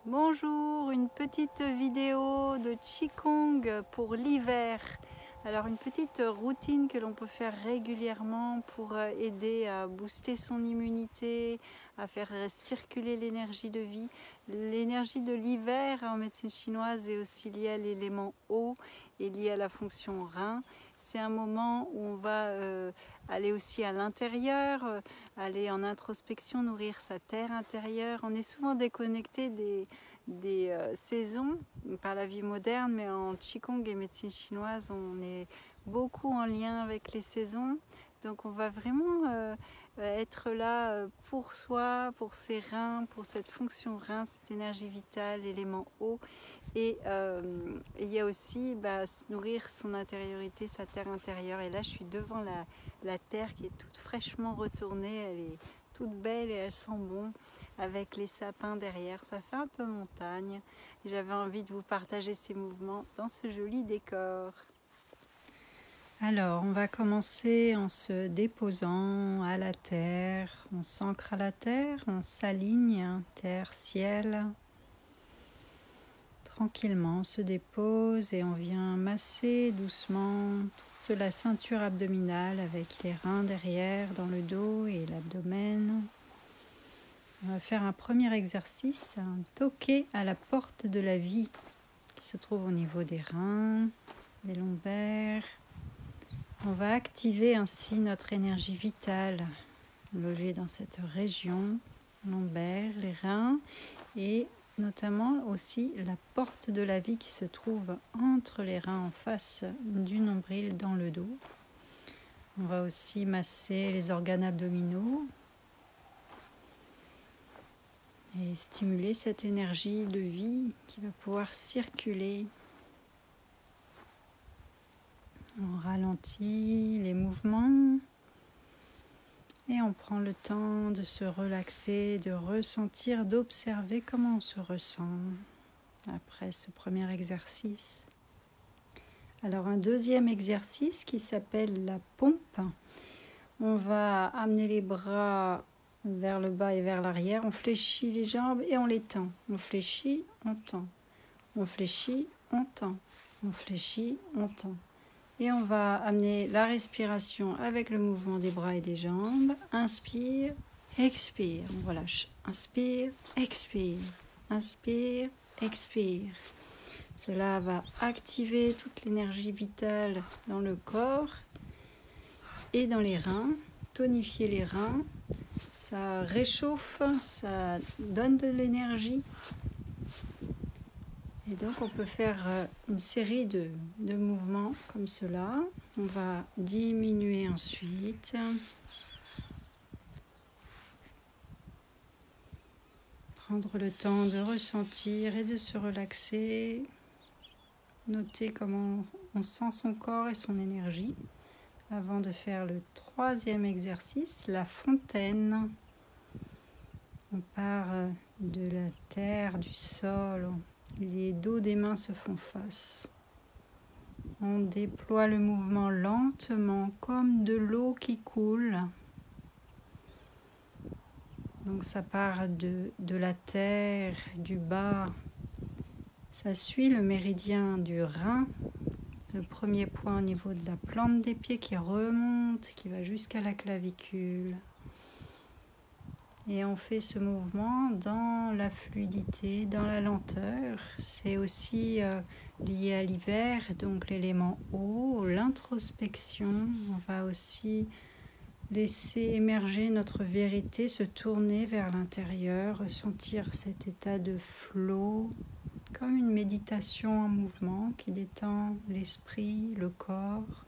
Bonjour, une petite vidéo de Qigong pour l'hiver. Alors une petite routine que l'on peut faire régulièrement pour aider à booster son immunité, à faire circuler l'énergie de vie. L'énergie de l'hiver en médecine chinoise est aussi liée à l'élément eau et liée à la fonction rein. C'est un moment où on va aller aussi à l'intérieur, aller en introspection, nourrir sa terre intérieure. On est souvent déconnecté des saisons par la vie moderne, mais en Qigong et médecine chinoise, on est beaucoup en lien avec les saisons. Donc on va vraiment être là pour soi, pour ses reins, pour cette fonction rein, cette énergie vitale, l'élément eau. Et il y a aussi se nourrir son intériorité, sa terre intérieure. Et là, je suis devant la terre qui est toute fraîchement retournée. Elle est toute belle et elle sent bon avec les sapins derrière. Ça fait un peu montagne. J'avais envie de vous partager ces mouvements dans ce joli décor. Alors, on va commencer en se déposant à la terre. On s'ancre à la terre, on s'aligne, terre, ciel. Tranquillement, on se dépose et on vient masser doucement toute la ceinture abdominale avec les reins derrière, dans le dos et l'abdomen. On va faire un premier exercice, toquer à la porte de la vie qui se trouve au niveau des reins, des lombaires. On va activer ainsi notre énergie vitale logée dans cette région, lombaire, les reins et notamment aussi la porte de la vie qui se trouve entre les reins en face du nombril dans le dos. On va aussi masser les organes abdominaux et stimuler cette énergie de vie qui va pouvoir circuler. On ralentit les mouvements et on prend le temps de se relaxer, de ressentir, d'observer comment on se ressent après ce premier exercice. Alors un deuxième exercice qui s'appelle la pompe. On va amener les bras vers le bas et vers l'arrière. On fléchit les jambes et on les tend. On fléchit, on tend. On fléchit, on tend. On fléchit, on tend. Et on va amener la respiration avec le mouvement des bras et des jambes. Inspire, expire. On relâche. Inspire, expire. Inspire, expire. Cela va activer toute l'énergie vitale dans le corps et dans les reins, tonifier les reins. Ça réchauffe, ça donne de l'énergie. Et donc on peut faire une série de mouvements comme cela. On va diminuer ensuite. Prendre le temps de ressentir et de se relaxer. Noter comment on sent son corps et son énergie avant de faire le troisième exercice, la fontaine. On part de la terre, du sol, les dos des mains se font face. On déploie le mouvement lentement comme de l'eau qui coule. Donc ça part de la terre, du bas. Ça suit le méridien du rein, le premier point au niveau de la plante des pieds qui remonte, qui va jusqu'à la clavicule. Et on fait ce mouvement dans la fluidité, dans la lenteur. C'est aussi lié à l'hiver, donc l'élément eau, l'introspection. On va aussi laisser émerger notre vérité, se tourner vers l'intérieur, ressentir cet état de flow, comme une méditation en mouvement qui détend l'esprit, le corps.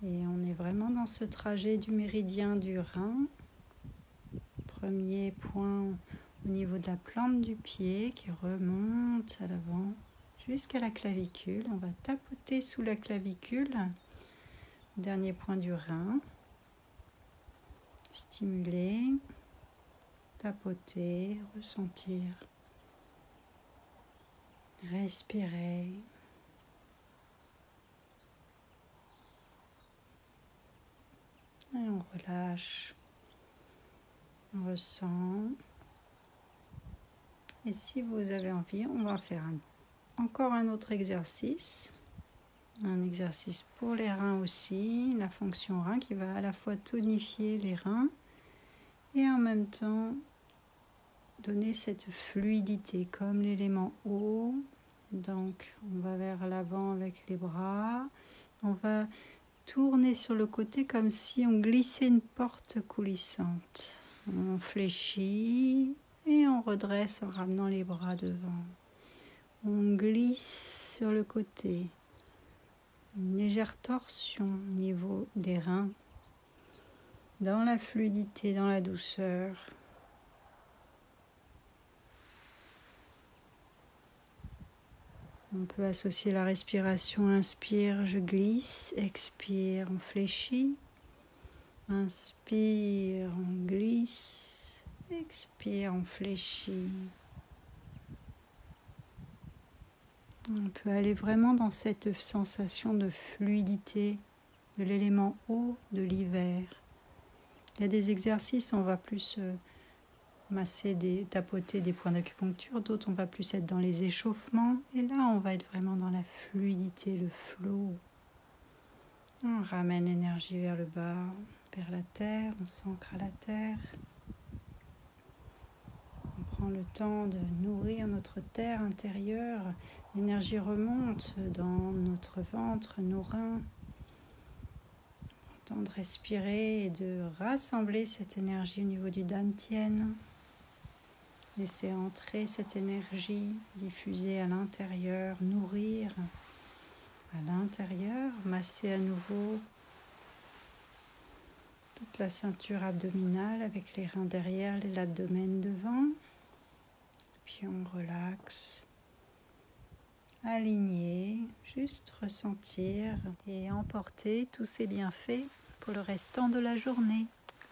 Et on est vraiment dans ce trajet du méridien du rein. Premier point au niveau de la plante du pied qui remonte à l'avant jusqu'à la clavicule. On va tapoter sous la clavicule. Dernier point du rein. Stimuler, tapoter, ressentir. Respirer. Et on relâche, on ressent. Et si vous avez envie, on va faire encore un autre exercice. Un exercice pour les reins aussi, la fonction rein qui va à la fois tonifier les reins et en même temps donner cette fluidité comme l'élément eau. Donc on va vers l'avant avec les bras, on va tourner sur le côté comme si on glissait une porte coulissante. On fléchit et on redresse en ramenant les bras devant. On glisse sur le côté. Une légère torsion au niveau des reins, dans la fluidité, dans la douceur. On peut associer la respiration. Inspire, je glisse. Expire, on fléchit. Inspire, on glisse. Expire, on fléchit. On peut aller vraiment dans cette sensation de fluidité de l'élément eau de l'hiver. Il y a des exercices, on va plus masser, tapoter des points d'acupuncture, d'autres on va plus être dans les échauffements, et là on va être vraiment dans la fluidité, le flow. On ramène l'énergie vers le bas, vers la terre, on s'ancre à la terre. On prend le temps de nourrir notre terre intérieure. L'énergie remonte dans notre ventre, nos reins. On prend le temps de respirer et de rassembler cette énergie au niveau du dantian. Laissez entrer cette énergie, diffuser à l'intérieur, nourrir à l'intérieur, masser à nouveau toute la ceinture abdominale avec les reins derrière, l'abdomen devant. Puis on relaxe, aligner, juste ressentir et emporter tous ces bienfaits pour le restant de la journée.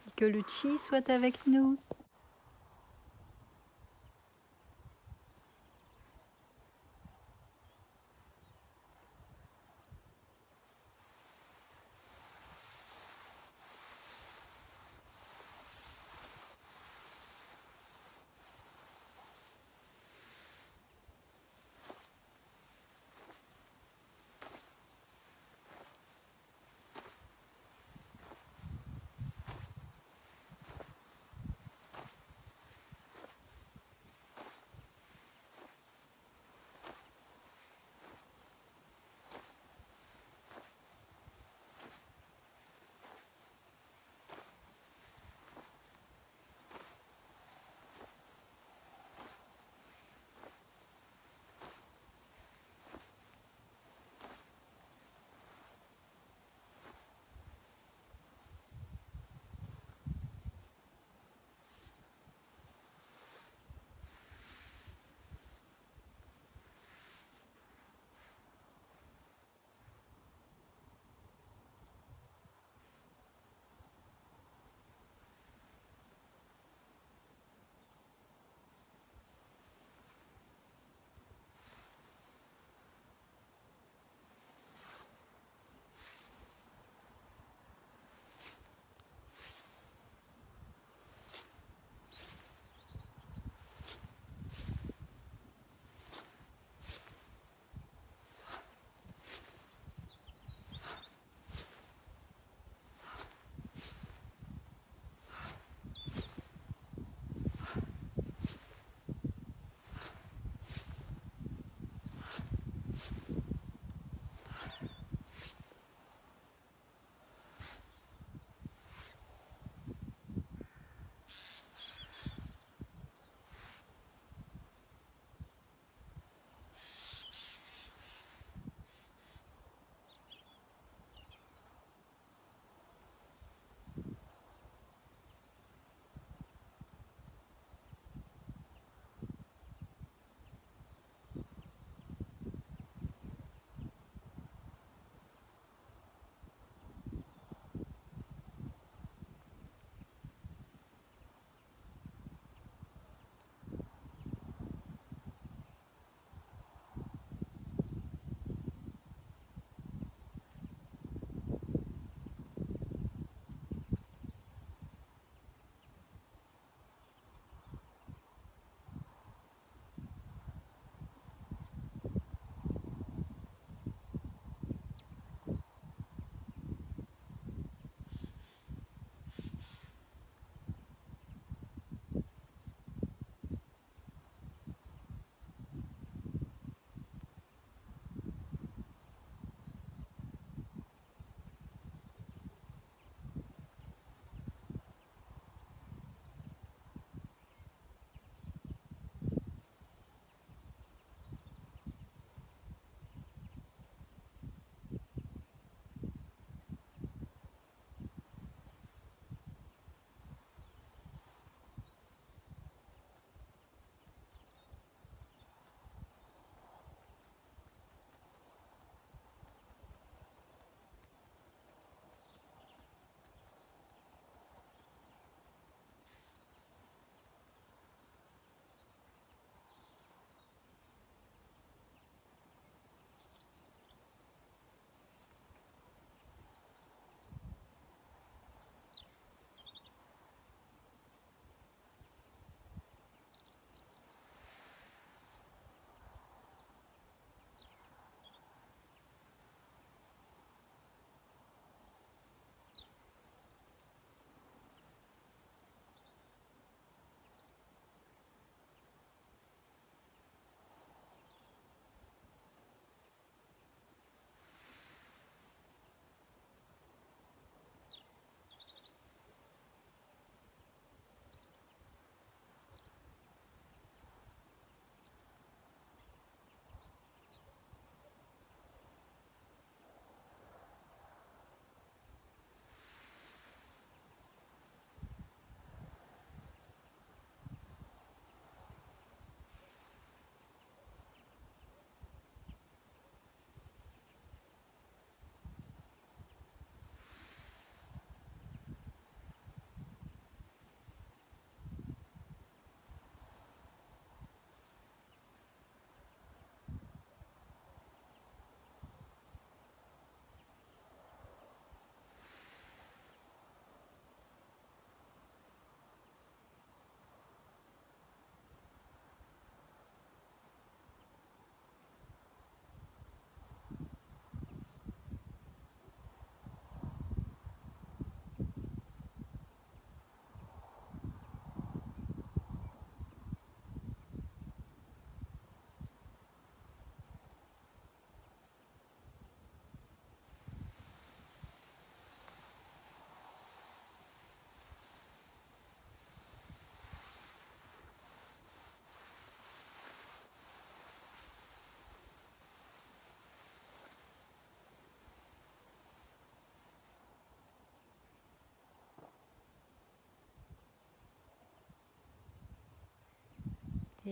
Et que le chi soit avec nous.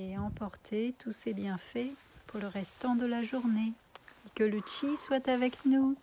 et emporter tous ces bienfaits pour le restant de la journée. Que le chi soit avec nous.